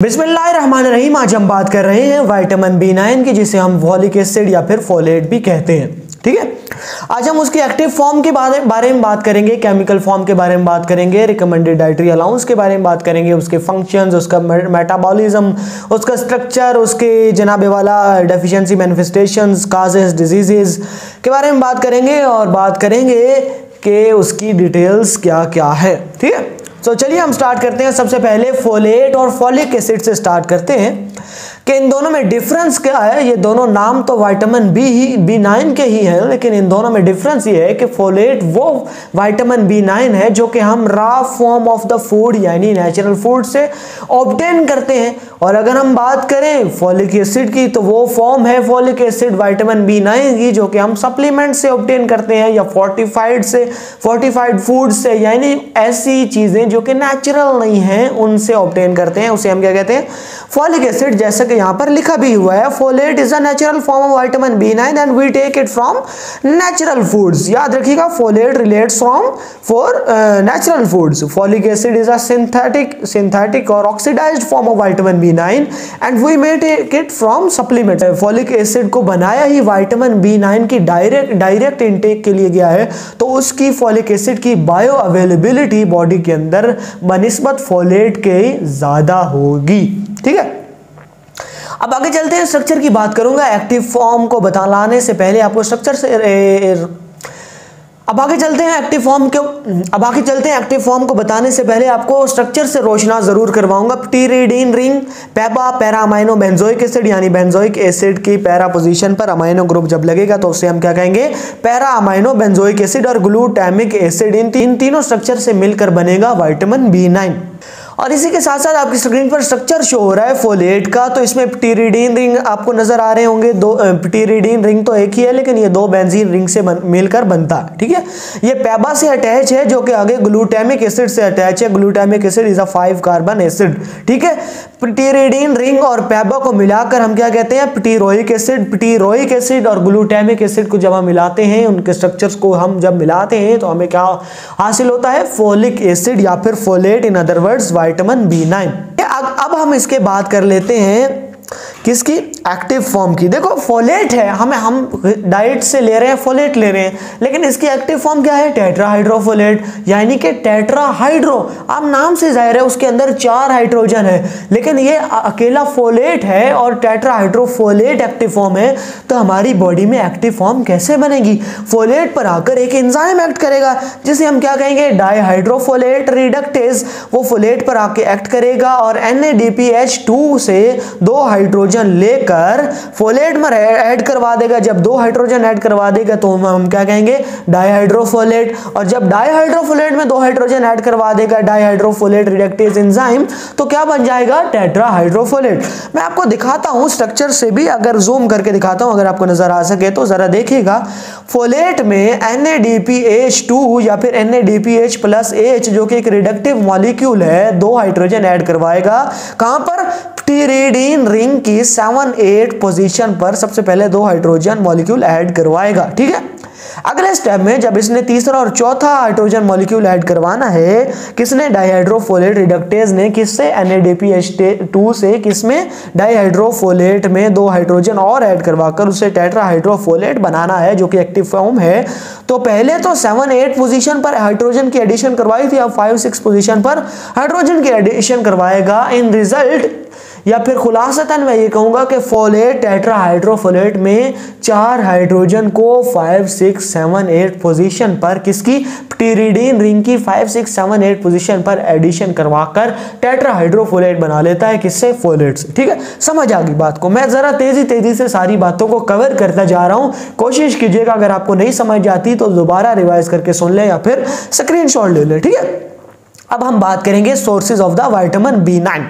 बिस्मिल्लाहिर्रहमानिर्रहीम। आज हम बात कर रहे हैं विटामिन B9 की, जिसे हम फॉलिक एसिड या फिर फोलेट भी कहते हैं। ठीक है, आज हम उसकी एक्टिव फॉर्म के बारे में बात करेंगे, केमिकल फॉर्म के बारे में बात करेंगे, रिकमेंडेड डाइटरी अलाउंस के बारे में बात करेंगे, उसके फंक्शंस, उसका मेटाबॉलिज्म, उसका स्ट्रक्चर, उसके जनाबे वाला डेफिशिएंसी मैनिफेस्टेशंस, काजेस, डिजीजेस के बारे में बात करेंगे और बात करेंगे कि उसकी डिटेल्स क्या क्या है। ठीक है, तो चलिए हम स्टार्ट करते हैं। सबसे पहले फोलेट और फॉलिक एसिड से स्टार्ट करते हैं कि इन दोनों में डिफरेंस क्या है। ये दोनों नाम तो विटामिन B9 के ही हैं, लेकिन इन दोनों में डिफरेंस ये है कि फोलेट वो विटामिन B9 है जो कि हम raw form of the food यानी नेचुरल फूड से ऑब्टेन करते हैं, और अगर हम बात करें फॉलिक एसिड की तो वो फॉर्म है फॉलिक एसिड विटामिन B9 की जो कि हम सप्लीमेंट से ऑब्टेन करते हैं या फोर्टिफाइड फूड से, यानी ऐसी चीजें जो कि नेचुरल नहीं है उनसे ऑब्टेन करते हैं। उसे हम क्या कहते हैं? Folic acid. जैसा कि यहाँ पर लिखा भी हुआ है, folate is a natural form of vitamin B9 and we take it from natural foods. याद रखिएगा, folate relates from natural foods. Folic acid is a synthetic और oxidised form of vitamin B9 and we may take it from supplement. Folic acid को बनाया ही vitamin B9 की direct intake के लिए गया है, तो उसकी फॉलिक एसिड की बायो अवेलेबिलिटी बॉडी के अंदर बनिस्बत फोलेट के ज्यादा होगी। ठीक है, अब आगे चलते हैं। स्ट्रक्चर की बात करूंगा। एक्टिव फॉर्म को बताने से पहले आपको स्ट्रक्चर से अब आगे चलते हैं एक्टिव फॉर्म को बताने से पहले आपको स्ट्रक्चर से रोशना जरूर करवाऊंगा। प्टीरिडीन रिंग, पैबा, पैरा अमाइनो बेंजोइक एसिड, यानी बेंजोइक एसिड की पैरा पोजीशन पर अमाइनो ग्रुप जब लगेगा तो उसे हम क्या कहेंगे? पैरा अमाइनो बेंजोइक एसिड और ग्लूटामिक एसिड। इन तीनों स्ट्रक्चर से मिलकर बनेगा विटामिन B9। और इसी के साथ साथ आपकी स्क्रीन पर स्ट्रक्चर शो हो रहा है फोलेट का, तो इसमें प्टीरिडीन रिंग आपको नजर आ रहे होंगे। दो प्टीरिडीन रिंग तो एक ही है, लेकिन ये दो बेंजीन रिंग से मिलकर बनता है। ठीक है, ये पैबा से अटैच है जो कि आगे ग्लूटामिक एसिड से अटैच है। Glutamic acid is a 5 carbon acid. ठीक है, प्टीरिडीन रिंग और पैबा को मिलाकर हम क्या कहते हैं? प्टीरोइक एसिड। प्टीरोइक एसिड और ग्लूटामिक एसिड को जब हम मिलाते हैं, उनके स्ट्रक्चर्स को हम जब मिलाते हैं तो हमें क्या हासिल होता है? फोलिक एसिड या फिर folate, in other words vitamin B9। अब हम इसके बात कर लेते हैं किसकी? एक्टिव फॉर्म की। देखो फोलेट है, हम डाइट से ले रहे हैं, फोलेट ले रहे हैं, लेकिन इसकी एक्टिव फॉर्म क्या है? टेट्राहाइड्रोफोलेट, यानी कि टेट्राहाइड्रो। अब नाम से जाहिर है उसके अंदर 4 हाइड्रोजन है, लेकिन ये अकेला फोलेट है और टेट्राहाइड्रोफोलेट एक्टिव फॉर्म है। तो हमारी बॉडी में एक्टिव फॉर्म कैसे बनेगी? फोलेट पर आकर एक एंजाइम एक्ट करेगा जिसे हम क्या कहेंगे? डाइहाइड्रोफोलेट रिडक्टेज। वो फोलेट पर आके एक्ट करेगा और NADPH2 से 2 हाइड्रोजन लेकर फोलेट में ऐड करवा देगा। जब 2 हाइड्रोजन ऐड करवा देगा तो हम क्या कहेंगे? डाइहाइड्रोफोलेट। और जब डाइहाइड्रोफोलेट में 2 हाइड्रोजन ऐड करवा देगा डाइहाइड्रोफोलेट रिडक्टेज एंजाइम, तो क्या बन जाएगा? टेट्राहाइड्रोफोलेट। मैं आपको दिखाता हूं स्ट्रक्चर से भी, अगर जूम करके दिखाता हूं, अगर आपको नजर आ सके तो जरा देखिएगा। फोलेट में NADPH2 या फिर NADPH+H जो कि एक रिडक्टिव मॉलिक्यूल है, 2 हाइड्रोजन ऐड करवाएगा। कहां पर? प्टीरिडीन रिंग की 7-8 पोजीशन पर सबसे पहले 2 हाइड्रोजन मॉलिक्यूल ऐड करवाएगा। ठीक है, अगले स्टेप में जब इसने तीसरा और चौथा हाइड्रोजन मॉलिक्यूल ऐड करवाना है, किसने? डाइहाइड्रोफोलेट रिडक्टेज ने। किससे? NADPH2 से। किसमें? डाइहाइड्रोफोलेट में 2 हाइड्रोजन और ऐड करवाकर उसे टेट्राहाइड्रोफोलेट बनाना है जो कि एक्टिव फॉर्म है। तो पहले तो 7-8 पोजीशन पर हाइड्रोजन की एडिशन करवाई थी, अब 5-6 पोजीशन पर हाइड्रोजन की एडिशन करवाएगा। इन रिजल्ट या फिर खुलासतन मैं ये कहूंगा कि फोलेट टेट्राहाइड्रोफोलेट में 4 हाइड्रोजन को 5, 6, 7, 8 पोजीशन पर, किसकी? प्टीरिडीन रिंग की 5, 6, 7, 8 पोजीशन पर एडिशन करवाकर टेट्राहाइड्रोफोलेट बना लेता है। किससे? फोलेट से। ठीक है, समझ आ गई बात को। मैं जरा तेजी से सारी बातों को कवर करता जा रहा हूं, कोशिश कीजिएगा अगर आपको नहीं समझ आती तो दोबारा रिवाइज करके सुन ले या फिर स्क्रीनशॉट ले ले। ठीक है, अब हम बात करेंगे sources of the vitamin B9।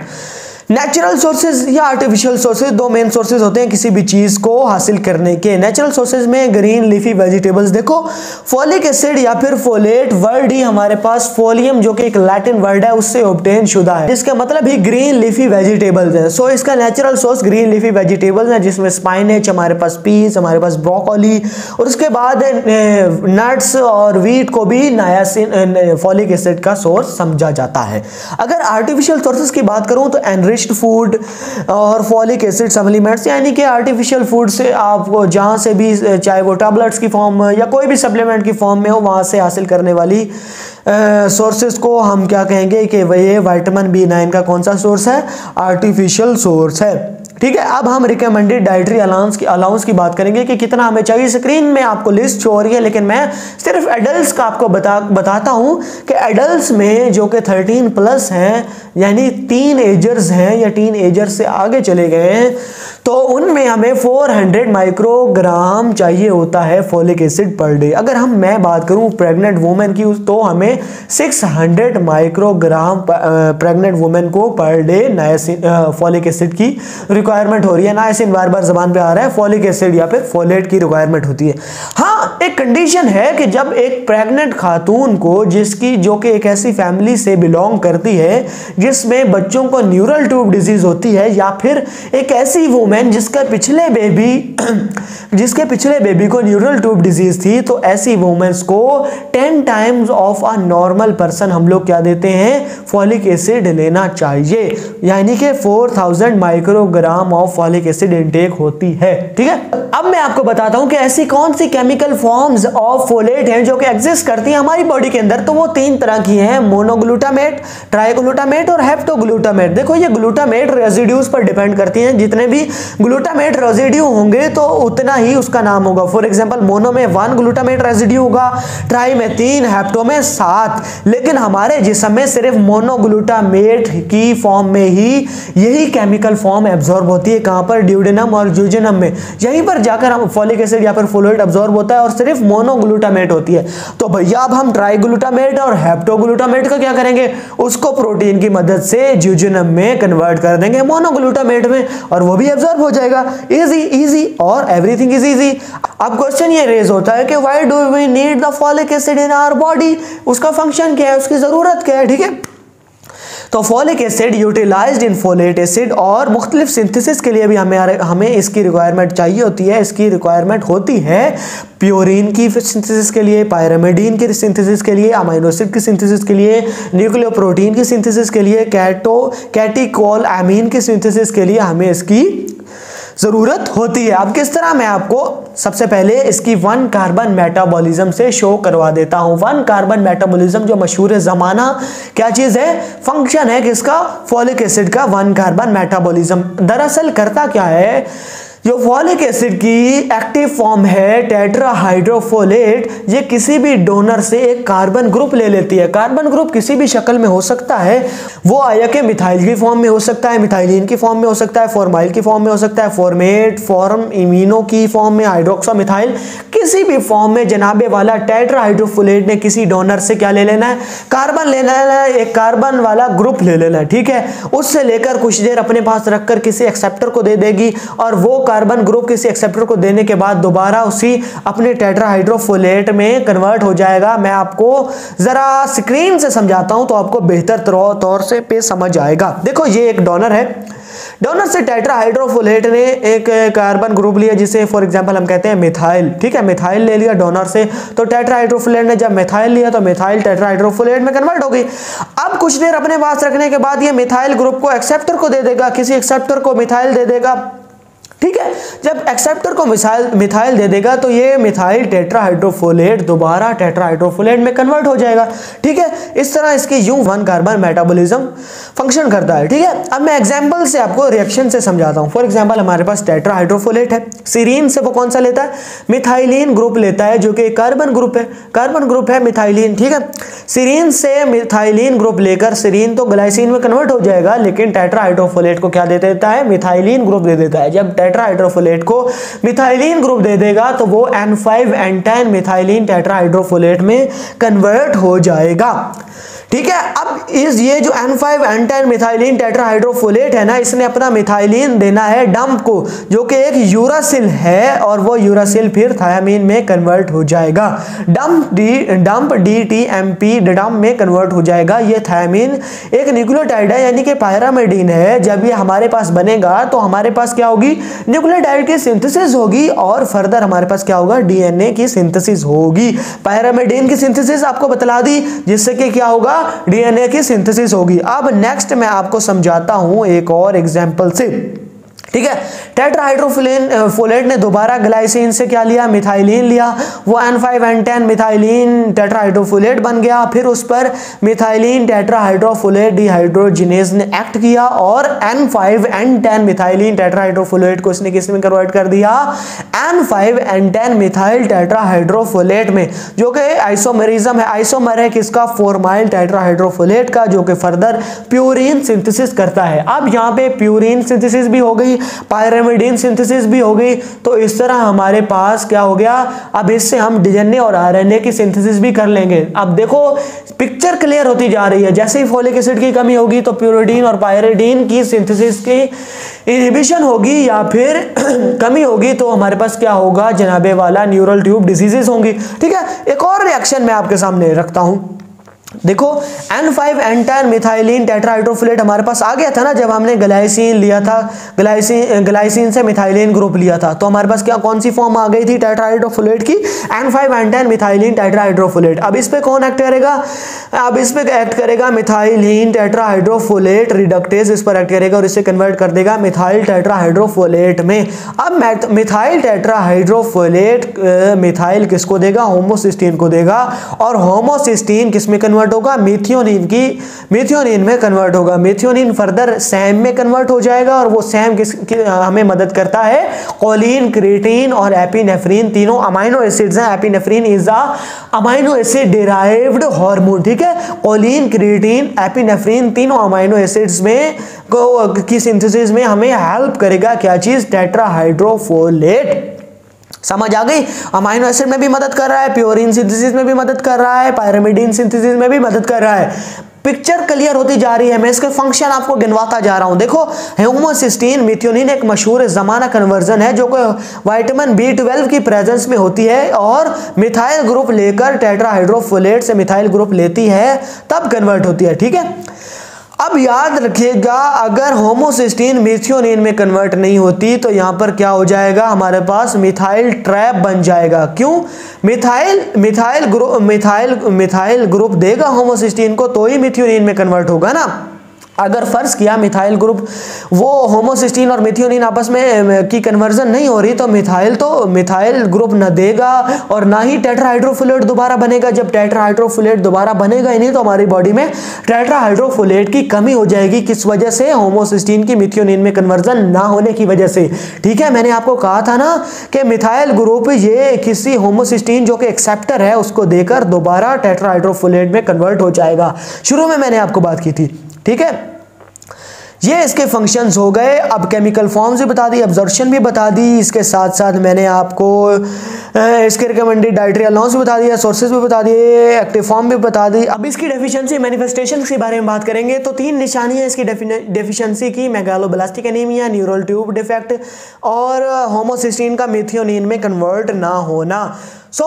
Natural sources या आर्टिफिशियल सोर्सेज, 2 मेन सोर्सेज होते हैं किसी भी चीज को हासिल करने के। नेचुरल सोर्सेज में ग्रीन लीफी वेजिटेबल्स। देखो फोलिक एसिड या फिर फोलेट वर्ड ही हमारे पास फोलियम जो कि एक लैटिन वर्ड है उससे ऑब्टेन शुदा है, जिसका मतलब ही ग्रीन लीफी वेजिटेबल्स है। सो इसका natural source green leafy vegetables है, जिसमें स्पाइनेच, हमारे पास पीस, हमारे पास ब्रोकोली, और उसके बाद नट्स और वीट को भी नायासिन फोलिक एसिड का सोर्स समझा जाता है। अगर आर्टिफिशियल सोर्सेज की बात करूं तो एनरिच नरिश्ड फूड और फॉलिक एसिड सप्लीमेंट्स, यानी कि आर्टिफिशियल फूड से आपको जहाँ से भी, चाहे वो टैबलेट्स की फॉर्म में या कोई भी सप्लीमेंट की फॉर्म में हो, वहाँ से हासिल करने वाली सोर्सेज को हम क्या कहेंगे कि ये विटामिन B9 का कौन सा सोर्स है? आर्टिफिशियल सोर्स है। ठीक है, अब हम रिकमेंडेड डाइटरी अलाउंस की बात करेंगे कि कितना हमें चाहिए। स्क्रीन में आपको लिस्ट शो हो रही है, लेकिन मैं सिर्फ एडल्ट्स का आपको बताता हूं कि एडल्ट्स में जो कि 13 प्लस हैं, यानी टीन एजर्स हैं या टीन एजर्स से आगे चले गए हैं, तो उनमें हमें 400 माइक्रोग्राम चाहिए होता है फॉलिक एसिड पर डे। अगर मैं बात करूं प्रेग्नेंट वुमेन की, तो हमें 600 माइक्रोग्राम प्रेग्नेंट वुमेन को पर डे फॉलिक एसिड की रिक्वायरमेंट हो रही है। नाइसिन बार बार जबान पे आ रहा है, फॉलिक एसिड या फिर फोलेट की रिक्वायरमेंट होती है। हाँ, एक कंडीशन है कि जब एक प्रेग्नेंट खातून को, जो कि एक ऐसी फैमिली से बिलोंग करती है जिसमें बच्चों को न्यूरल ट्यूब डिजीज होती है, या फिर एक ऐसी वुमेन जिसके पिछले बेबी को न्यूरल ट्यूब डिजीज थी, तो ऐसी वुमेन्स को 10 times of a normal person हम लोग क्या देते हैं? फॉलिक एसिड लेना चाहिए, यानी कि 4000 microgram of folic acid intake होती है। ठीक है, अब मैं आपको बताता हूं कि ऐसी कौन सी केमिकल फॉर्म्स ऑफ फोलेट हैं जो कि एग्जिस्ट करती हैं हमारी बॉडी के अंदर। तो वो 3 तरह की हैं, मोनोग्लूटामेट, ट्राइग्लूटामेट और हेप्टोग्लूटामेट। देखो, ये ग्लूटामेट रेजिड्यूज पर डिपेंड करती हैं। जितने भी ग्लूटामेट रेजिड्यू होंगे तो उतना ही उसका नाम होगा। फॉर एग्जांपल, मोनो में 1 ग्लूटामेट रेजिड्यू होगा, ट्राई में 3, हेप्टो में 7। लेकिन हमारे जिस्म में सिर्फ मोनोग्लूटामेट की फॉर्म में ही यही केमिकल फॉर्म एब्जॉर्ब होती है। कहां पर? ड्यूडेनम और जूजेनम में। यहीं पर जाकर हम फॉलिक एसिड या फिर फोलेट एब्जॉर्ब होता है और सिर्फ मोनोग्लूटामेट होती है। तो भैया अब हम ट्राइग्लूटामेट और हेप्टोग्लूटामेट का क्या करेंगे? उसको प्रोटीन की मदद से जूजेनम में कन्वर्ट कर देंगे मोनोग्लूटामेट में, और वो भी एब्जॉर्ब हो जाएगा। इजी और एवरीथिंग इज इजी। अब क्वेश्चन ये रेज होता है कि why do we need the folic acid in our body? उसका फंक्शन क्या है, उसकी जरूरत क्या है? ठीक है, तो folic acid utilized in folate acid और मुख्तलिफ सिंथेसिस के लिए भी हमें इसकी रिक्वायरमेंट चाहिए होती है। इसकी रिक्वायरमेंट होती है प्योरीन की सिंथेसिस के लिए, पायरामिडीन की सिंथेसिस के लिए, अमीनो एसिड की सिंथेसिस के लिए, न्यूक्लियोप्रोटीन की सिंथेसिस के लिए, कैटिकोल एमीन की सिंथेसिस के लिए हमें इसकी जरूरत होती है। अब किस तरह? मैं आपको सबसे पहले इसकी 1 कार्बन मेटाबॉलिज्म से शो करवा देता हूं। 1 कार्बन मेटाबॉलिज्म जो मशहूर जमाना क्या चीज है? फंक्शन है किसका? फॉलिक एसिड का 1 कार्बन मेटाबॉलिज्म। दरअसल करता क्या है, जो फॉलिक एसिड की एक्टिव फॉर्म है टेट्राहाइड्रोफोलेट, ये किसी भी डोनर से एक कार्बन ग्रुप ले लेती है। कार्बन ग्रुप किसी भी शक्ल में हो सकता है, वो आया कि मिथाइल की फॉर्म में हो सकता है, मिथाइलिन की फॉर्म में हो सकता है, फॉर्माइल की फॉर्म में हो सकता है, फॉर्मेट, फॉर्म इमिनो की फॉर्म में, हाइड्रोक्सामिथाइल, किसी भी फॉर्म में जनाबे वाला टेट्राहाइड्रोफोलेट ने किसी डोनर से क्या ले लेना है? कार्बन ले लेना है, एक कार्बन वाला ग्रुप ले लेना है। ठीक है, उससे लेकर कुछ देर अपने पास रखकर किसी एक्सेप्टर को दे देगी, और वो कार्बन ग्रुप किसी एक्सेप्टर को देने के बाद दोबारा उसी अपने टेट्राहाइड्रोफोलेट में कन्वर्ट हो जाएगा। मैं आपको जरा स्क्रीन से समझाता हूं तो आपको बेहतर तौर से पे समझ आएगा। देखो, ये एक डोनर है, डोनर से टेट्राहाइड्रोफोलेट ने एक कार्बन ग्रुप लिया जिसे फॉर एग्जांपल हम कहते हैं मिथाइल। ठीक है, मिथाइल ले लिया डोनर से, तो टेट्राहाइड्रोफोलेट ने जब मिथाइल लिया तो मिथाइल टेट्राहाइड्रोफोलेट में कन्वर्ट हो गई। अब कुछ देर अपने पास रखने के बाद ये मिथाइल ग्रुप को एक्सेप्टर को दे देगा, किसी एक्सेप्टर को मिथाइल दे देगा। ठीक है, जब एक्सेप्टर को मिथाइल दे देगा तो ये मिथाइल टेट्राहाइड्रोफोलेट दोबारा टेट्राहाइड्रोफोलेट में कन्वर्ट हो जाएगा। ठीक है, इस तरह इसकी यूं 1 कार्बन मेटाबॉलिज्म फंक्शन करता है। ठीक है, अब मैं एग्जांपल से आपको रिएक्शन से समझाता हूं। फॉर एग्जांपल, हमारे पास टेट्राहाइड्रोफोलेट है, सीरीन से वो कौन सा लेता है? मिथाइलिन ग्रुप लेता है, जो कि कार्बन ग्रुप है, कार्बन ग्रुप है मिथाइलिन। ठीक है, सीरीन से मिथाइलिन ग्रुप लेकर सीरीन तो ग्लाइसिन में कन्वर्ट हो जाएगा, लेकिन टेट्राहाइड्रोफोलेट को क्या दे देता है? मिथाइलिन ग्रुप दे देता है। जब टेट्राहाइड्रोफोलेट को मिथाइलिन ग्रुप दे देगा तो वो N5N10 मिथाइलिन टेट्राहाइड्रोफोलेट में कन्वर्ट हो जाएगा। ठीक है, अब ये जो N5N10 मिथाइलिन टेट्राहाइड्रोफोलेट है ना, इसने अपना मिथाइलिन देना है डंप को, जो कि एक यूरासिल है, और वो यूरासिल फिर थायामीन में कन्वर्ट हो जाएगा। डंप DTMP डंप में कन्वर्ट हो जाएगा। ये थायामीन एक न्यूक्लियोटाइड है, यानी कि पायरामिडीन है। जब ये हमारे पास बनेगा तो हमारे पास क्या होगी? न्यूक्लियोटाइड की सिंथेसिस होगी, और फर्दर हमारे पास क्या होगा? DNA की सिंथेसिस होगी। पायरामिडीन की सिंथेसिस आपको बतला दी, जिससे कि क्या होगा? डीएनए की सिंथेसिस होगी। अब नेक्स्ट मैं आपको समझाता हूं एक और एग्जांपल से, ठीक है। टेट्राहाइड्रोफोलेट ने दोबारा ग्लाइसिन से क्या लिया, मिथाइलिन लिया, वो N5N10 मिथाइलिन टेट्राहाइड्रोफोलेट बन गया। फिर उस पर मिथाइलिन टेट्राहाइड्रोफोलेट डिहाइड्रोजिनेज ने एक्ट किया और N5N10 मिथाइलिन टेट्राहाइड्रोफोलेट को इसने किस में कन्वर्ट कर दिया, N5N10 मिथाइल टेट्राहाइड्रोफोलेट में, जो कि आइसोमेरिज्म है। आइसोमर है किसका, फॉर्माइल टेट्राहाइड्रोफोलेट का, जो कि फर्दर प्यूरिन सिंथेसिस करता है। अब यहाँ पे प्यूरिन सिंथेसिस भी हो गई, पायरिमिडीन सिंथेसिस भी हो गई। तो इस तरह हमारे पास क्या हो गया, अब इससे हम डीएनए और आरएनए की सिंथेसिस भी कर लेंगे। अब देखो पिक्चर क्लियर होती जा रही है। जैसे ही फोलिक एसिड की कमी होगी तो प्यूरिडीन और पायरिडीन की सिंथेसिस की इनहिबिशन होगी या फिर कमी होगी तो हमारे पास क्या होगा, जनाबे वाला न्यूरल ट्यूब डिजीजेस होंगी। ठीक है, एक और रिएक्शन मैं आपके सामने रखता हूं। देखो N5N10 मिथाइलिन टेट्राहाइड्रोफोलेट हमारे पास आ गया था ना, जब हमने ग्लाइसिन लिया था, ग्लाइसिन से मिथाइलिन ग्रुप लिया था, तो हमारे पास क्या कौन सी फॉर्म आ गई थी टेट्राहाइड्रोफोलेट की, N5N10 मिथाइलिन टेट्राहाइड्रोफोलेट। अब इस पे कौन एक्ट करेगा, अब इस पे एक्ट करेगा मिथाइलिन टेट्राहाइड्रोफोलेट रिडक्टेज, इस पर एक्ट करेगा और इसे कन्वर्ट कर देगा मिथाइल टेट्राहाइड्रोफोलेट में। अब मिथाइल टेट्राहाइड्रोफोलेट मिथाइल किसको देगा, होमोसिस्टीन को देगा, और होमोसिस्टीन किसमें कन्वर्ट होगा, मिथियोनिन में कन्वर्ट होगा। मिथियोनिन फर्दर सैम में कन्वर्ट हो जाएगा और वो सैम हमें मदद करता है कोलिन, क्रिएटिन और एपिनेफ्रिन, तीनों अमाइनो एसिड्स हैं। Epinephrine is a amino acid derived hormone. ठीक है, कोलिन, क्रिएटिन, एपिनेफ्रिन तीनों अमाइनो एसिड्स में की सिंथेसिस में हमें हेल्प करेगा। क्या चीज, टेट्राहाइड्रोफोलेट। समझ आ गई, अमाइनो एसिड में भी मदद कर रहा है, प्यूरिन सिंथेसिस में भी मदद कर रहा है, पायरिमिडीन सिंथेसिस में भी मदद कर रहा है। पिक्चर क्लियर होती जा रही है, मैं इसके फंक्शन आपको गिनवाता जा रहा हूं। देखो होमोसिस्टीन मिथ्योनिन एक मशहूर जमाना कन्वर्जन है जो कि विटामिन B12 की प्रेजेंस में होती है और मिथाइल ग्रुप लेकर टेट्राहाइड्रोफोलेट से मिथाइल ग्रुप लेती है तब कन्वर्ट होती है। ठीक है, अब याद रखिएगा अगर होमोसिस्टीन मिथियोनिन में कन्वर्ट नहीं होती तो यहां पर क्या हो जाएगा, हमारे पास मिथाइल ट्रैप बन जाएगा। क्यों, मिथाइल ग्रुप देगा होमोसिस्टीन को तो ही मिथियोनिन में कन्वर्ट होगा ना। अगर फर्ज किया मिथाइल ग्रुप, वो होमोसिस्टीन और मिथियोनिन आपस में की कन्वर्जन नहीं हो रही तो मिथाइल ग्रुप न देगा और ना ही टेट्राहाइड्रोफोलेट दोबारा बनेगा। जब टेट्राहाइड्रोफोलेट दोबारा बनेगा ही नहीं तो हमारी बॉडी में टेट्राहाइड्रोफोलेट की कमी हो जाएगी। किस वजह से, होमोसिस्टीन की मिथियोनिन में कन्वर्जन ना होने की वजह से। ठीक है, मैंने आपको कहा था ना कि मिथाइल ग्रुप ये किसी होमोसिस्टीन जो कि एक्सेप्टर है उसको देकर दोबारा टेट्राहाइड्रोफोलेट में कन्वर्ट हो जाएगा। शुरू में मैंने आपको बात की थी। ठीक है, ये इसके फंक्शंस हो गए। अब केमिकल फॉर्म्स भी बता दी, अब्जॉर्प्शन भी बता दी, इसके साथ साथ मैंने आपको इसके रिकमेंडेड डाइटरी अलाउंस भी बता दिया, सोर्सेज भी बता दिए, एक्टिव फॉर्म भी बता दी। अब इसकी डेफिशिएंसी मैनिफेस्टेशन के बारे में बात करेंगे तो 3 निशानी है इसकी डेफिशिएंसी की, megaloblastic anaemia, neural tube defect और होमोसिस्टीन का मिथियोनिन में कन्वर्ट ना होना।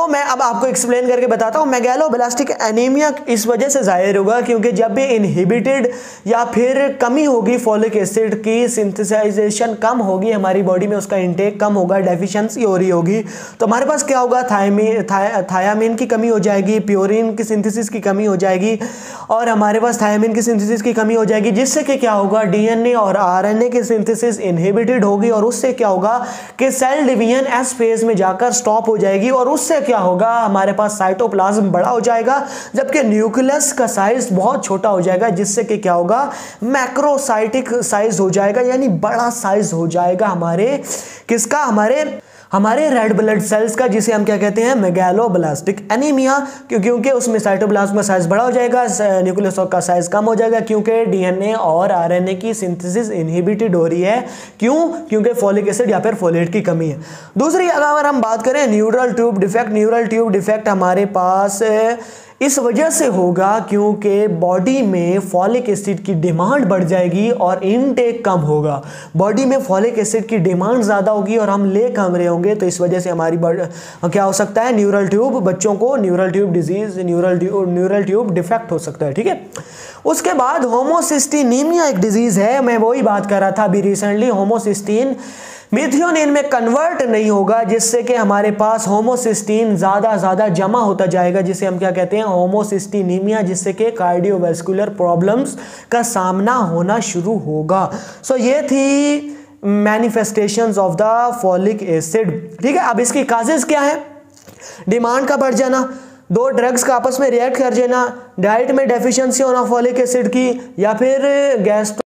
मैं अब आपको एक्सप्लेन करके बताता हूँ। मेगालोब्लास्टिक एनीमिया इस वजह से जाहिर होगा क्योंकि जब भी इनहिबिटेड या फिर कमी होगी फॉलिक एसिड की सिंथेसाइजेशन कम होगी हमारी बॉडी में, उसका इंटेक कम होगा, डेफिशिएंसी हो रही होगी तो हमारे पास क्या होगा, थायामीन की कमी हो जाएगी, प्यूरिन की सिंथेसिस की कमी हो जाएगी और हमारे पास थायामीन की सिंथेसिस की कमी हो जाएगी, जिससे कि क्या होगा, डीएनए और आरएनए की सिंथेसिस इनहिबिटेड होगी और उससे क्या होगा कि सेल डिवीजन एस फेज में जाकर स्टॉप हो जाएगी और उससे क्या होगा, हमारे पास साइटोप्लाज्म बड़ा हो जाएगा जबकि न्यूक्लियस का साइज बहुत छोटा हो जाएगा, जिससे कि क्या होगा, मैक्रोसाइटिक साइज हो जाएगा, यानी बड़ा साइज हो जाएगा हमारे किसका, हमारे रेड ब्लड सेल्स का, जिसे हम क्या कहते हैं, मेगालोब्लास्टिक एनीमिया। क्योंकि उसमें साइटोप्लाज्म का साइज बड़ा हो जाएगा, न्यूक्लियस का साइज कम हो जाएगा क्योंकि डीएनए और आरएनए की सिंथेसिस इनहिबिटेड हो रही है। क्यों, क्योंकि फॉलिक एसिड या फिर फोलेट की कमी है। दूसरी अगर हम बात करें neural tube defect, neural tube defect हमारे पास इस वजह से होगा क्योंकि बॉडी में फॉलिक एसिड की डिमांड बढ़ जाएगी और इनटेक कम होगा। बॉडी में फॉलिक एसिड की डिमांड ज़्यादा होगी और हम ले कम रहे होंगे, तो इस वजह से हमारी क्या हो सकता है, न्यूरल ट्यूब, बच्चों को neural tube disease, neural tube defect हो सकता है। ठीक है, उसके बाद होमोसिस्टीनीमिया एक डिजीज़ है, मैं वही बात कर रहा था अभी रिसेंटली। होमोसिस्टीन मिथियोनिन में कन्वर्ट नहीं होगा, जिससे कि हमारे पास होमोसिस्टीन ज्यादा जमा होता जाएगा, जिसे हम क्या कहते हैं, होमोसिस्टीनीमिया, जिससे कि कार्डियोवैस्कुलर प्रॉब्लम्स का सामना होना शुरू होगा। सो ये थी manifestations of the folic acid. ठीक है, अब इसकी काजेस क्या है? डिमांड का बढ़ जाना, दो ड्रग्स का आपस में रिएक्ट कर जाना, डाइट में डेफिशिएंसी होना फॉलिक एसिड की, या फिर गैस्ट्रो